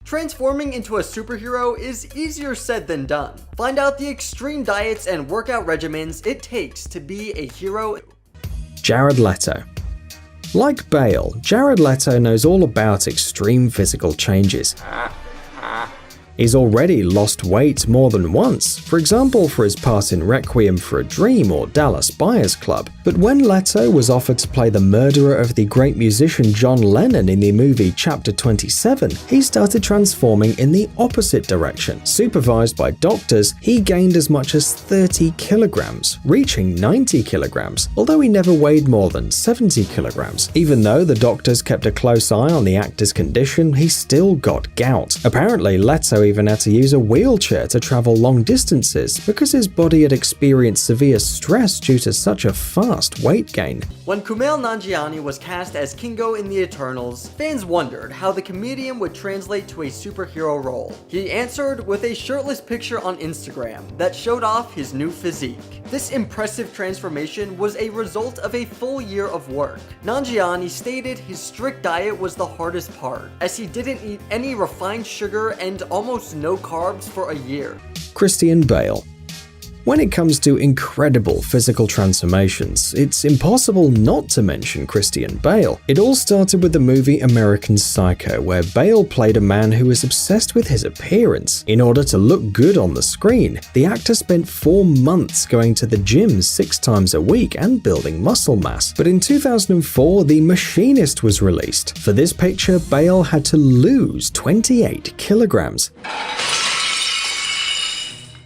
Transforming into a superhero is easier said than done. Find out the extreme diets and workout regimens it takes to be a hero. Jared Leto. Like Bale, Jared Leto knows all about extreme physical changes. He's already lost weight more than once, for example for his part in Requiem for a Dream or Dallas Buyers Club. But when Leto was offered to play the murderer of the great musician John Lennon in the movie Chapter 27, he started transforming in the opposite direction. Supervised by doctors, he gained as much as 30 kilograms, reaching 90 kilograms, although he never weighed more than 70 kilograms. Even though the doctors kept a close eye on the actor's condition, he still got gout. Apparently, Leto even had to use a wheelchair to travel long distances because his body had experienced severe stress due to such a fast weight gain. When Kumail Nanjiani was cast as Kingo in The Eternals, fans wondered how the comedian would translate to a superhero role. He answered with a shirtless picture on Instagram that showed off his new physique. This impressive transformation was a result of a full year of work. Nanjiani stated his strict diet was the hardest part, as he didn't eat any refined sugar and almost no carbs for a year. Christian Bale. When it comes to incredible physical transformations, it's impossible not to mention Christian Bale. It all started with the movie American Psycho, where Bale played a man who was obsessed with his appearance. In order to look good on the screen, the actor spent 4 months going to the gym 6 times a week and building muscle mass. But in 2004, The Machinist was released. For this picture, Bale had to lose 28 kilograms.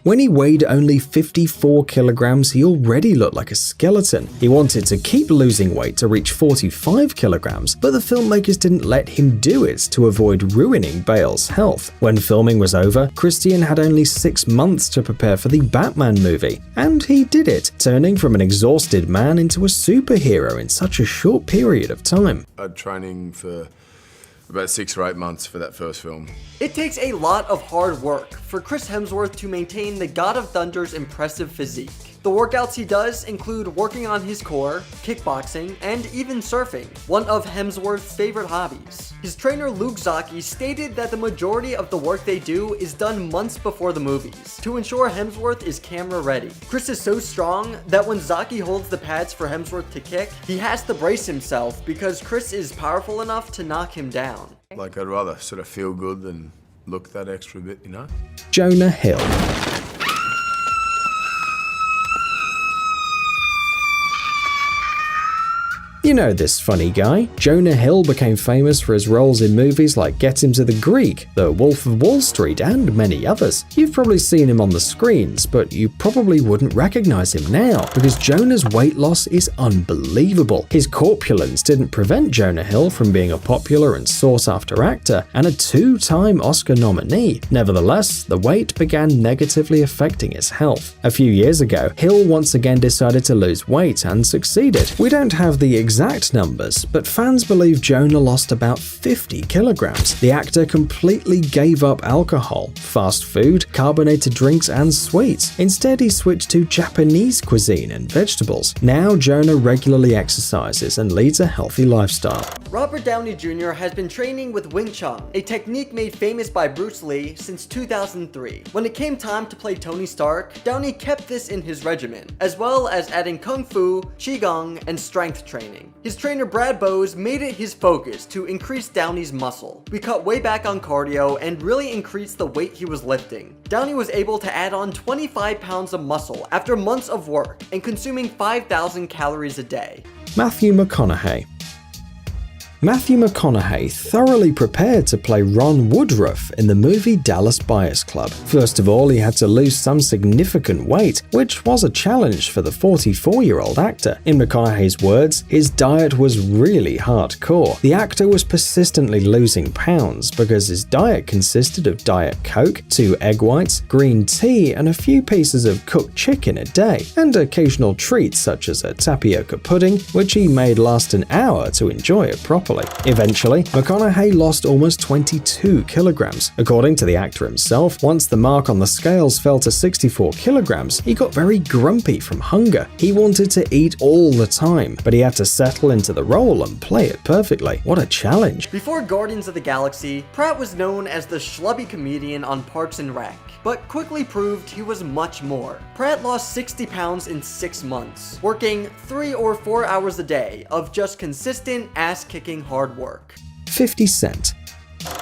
When he weighed only 54 kilograms, he already looked like a skeleton. He wanted to keep losing weight to reach 45 kilograms, but the filmmakers didn't let him do it to avoid ruining Bale's health. When filming was over, Christian had only 6 months to prepare for the Batman movie, and he did it, turning from an exhausted man into a superhero in such a short period of time. I had training for about 6 or 8 months for that first film. It takes a lot of hard work for Chris Hemsworth to maintain the God of Thunder's impressive physique. The workouts he does include working on his core, kickboxing, and even surfing, one of Hemsworth's favorite hobbies. His trainer Luke Zaki stated that the majority of the work they do is done months before the movies, to ensure Hemsworth is camera ready. Chris is so strong that when Zaki holds the pads for Hemsworth to kick, he has to brace himself because Chris is powerful enough to knock him down. Like, I'd rather sort of feel good than look that extra bit, you know? Jonah Hill. You know this funny guy. Jonah Hill became famous for his roles in movies like Get Him to the Greek, The Wolf of Wall Street, and many others. You've probably seen him on the screens, but you probably wouldn't recognize him now, because Jonah's weight loss is unbelievable. His corpulence didn't prevent Jonah Hill from being a popular and sought-after actor, and a 2-time Oscar nominee. Nevertheless, the weight began negatively affecting his health. A few years ago, Hill once again decided to lose weight and succeeded. We don't have the exact numbers, but fans believe Jonah lost about 50 kilograms. The actor completely gave up alcohol, fast food, carbonated drinks, and sweets. Instead, he switched to Japanese cuisine and vegetables. Now, Jonah regularly exercises and leads a healthy lifestyle. Robert Downey Jr. has been training with Wing Chun, a technique made famous by Bruce Lee, since 2003. When it came time to play Tony Stark, Downey kept this in his regimen, as well as adding Kung Fu, Qigong, and strength training. His trainer Brad Bowes made it his focus to increase Downey's muscle. We cut way back on cardio and really increased the weight he was lifting. Downey was able to add on 25 pounds of muscle after months of work and consuming 5,000 calories a day. Matthew McConaughey. Matthew McConaughey thoroughly prepared to play Ron Woodruff in the movie Dallas Buyers Club. First of all, he had to lose some significant weight, which was a challenge for the 44-year-old actor. In McConaughey's words, his diet was really hardcore. The actor was persistently losing pounds because his diet consisted of Diet Coke, 2 egg whites, green tea, and a few pieces of cooked chicken a day, and occasional treats such as a tapioca pudding, which he made last an hour to enjoy it properly. properly. Eventually, McConaughey lost almost 22 kilograms. According to the actor himself, once the mark on the scales fell to 64 kilograms, he got very grumpy from hunger. He wanted to eat all the time, but he had to settle into the role and play it perfectly. What a challenge. Before Guardians of the Galaxy, Pratt was known as the schlubby comedian on Parks and Rec, but quickly proved he was much more. Pratt lost 60 pounds in 6 months, working 3 or 4 hours a day of just consistent ass-kicking hard work. 50 Cent.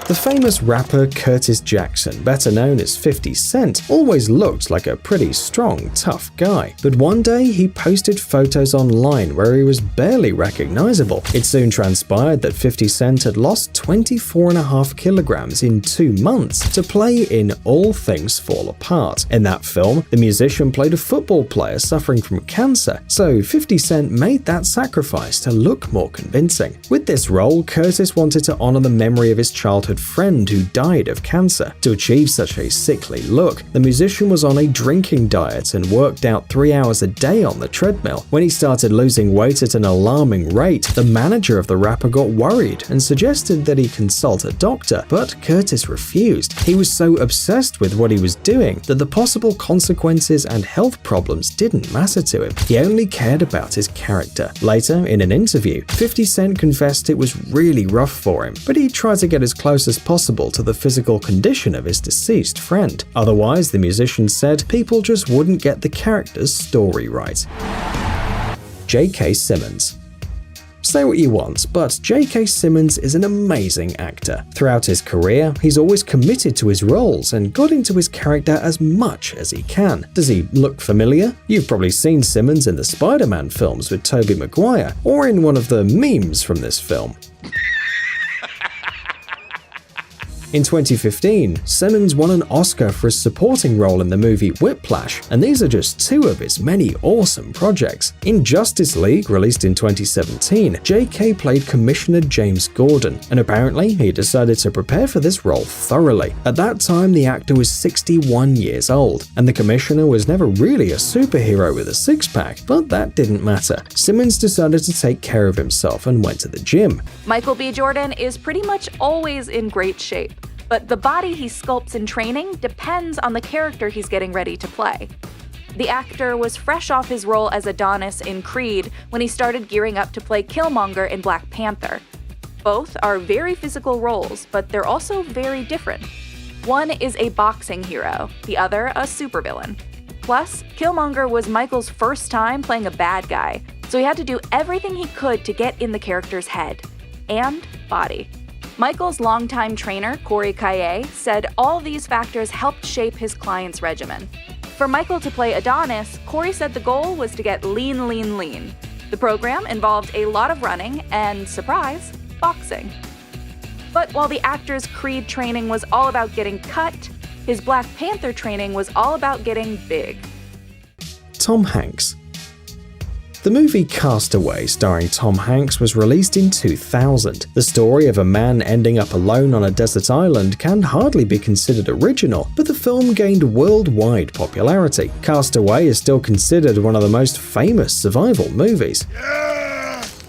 The famous rapper Curtis Jackson, better known as 50 Cent, always looked like a pretty strong, tough guy. But one day he posted photos online where he was barely recognizable. It soon transpired that 50 Cent had lost 24.5 kilograms in 2 months to play in All Things Fall Apart. In that film, the musician played a football player suffering from cancer, so 50 Cent made that sacrifice to look more convincing. With this role, Curtis wanted to honor the memory of his childhood friend who died of cancer. To achieve such a sickly look, the musician was on a drinking diet and worked out 3 hours a day on the treadmill. When he started losing weight at an alarming rate, the manager of the rapper got worried and suggested that he consult a doctor, but Curtis refused. He was so obsessed with what he was doing that the possible consequences and health problems didn't matter to him. He only cared about his character. Later, in an interview, 50 Cent confessed it was really rough for him, but he tried to get as close as possible to the physical condition of his deceased friend. Otherwise, the musician said, people just wouldn't get the character's story right. J.K. Simmons. Say what you want, but J.K. Simmons is an amazing actor. Throughout his career, he's always committed to his roles and got into his character as much as he can. Does he look familiar? You've probably seen Simmons in the Spider-Man films with Tobey Maguire, or in one of the memes from this film. In 2015, Simmons won an Oscar for his supporting role in the movie Whiplash, and these are just 2 of his many awesome projects. In Justice League, released in 2017, J.K. played Commissioner James Gordon, and apparently he decided to prepare for this role thoroughly. At that time, the actor was 61 years old, and the Commissioner was never really a superhero with a six-pack, but that didn't matter. Simmons decided to take care of himself and went to the gym. Michael B. Jordan is pretty much always in great shape, but the body he sculpts in training depends on the character he's getting ready to play. The actor was fresh off his role as Adonis in Creed when he started gearing up to play Killmonger in Black Panther. Both are very physical roles, but they're also very different. One is a boxing hero, the other a supervillain. Plus, Killmonger was Michael's first time playing a bad guy, so he had to do everything he could to get in the character's head and body. Michael's longtime trainer, Corey Kaye, said all these factors helped shape his client's regimen. For Michael to play Adonis, Corey said the goal was to get lean, lean, lean. The program involved a lot of running and, surprise, boxing. But while the actor's Creed training was all about getting cut, his Black Panther training was all about getting big. Tom Hanks. The movie Castaway, starring Tom Hanks, was released in 2000. The story of a man ending up alone on a desert island can hardly be considered original, but the film gained worldwide popularity. Castaway is still considered one of the most famous survival movies.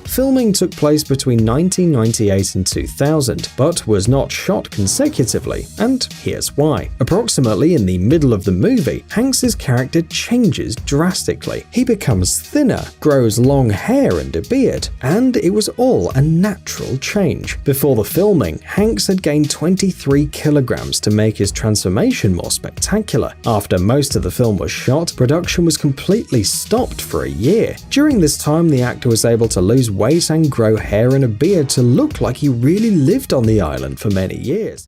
Filming took place between 1998 and 2000, but was not shot consecutively, and here's why. Approximately in the middle of the movie, Hanks's character changes drastically. He becomes thinner, grows long hair and a beard, and it was all a natural change. Before the filming, Hanks had gained 23 kilograms to make his transformation more spectacular. After most of the film was shot, production was completely stopped for a year. During this time, the actor was able to lose weight and grow hair and a beard to look like he really lived on the island for many years.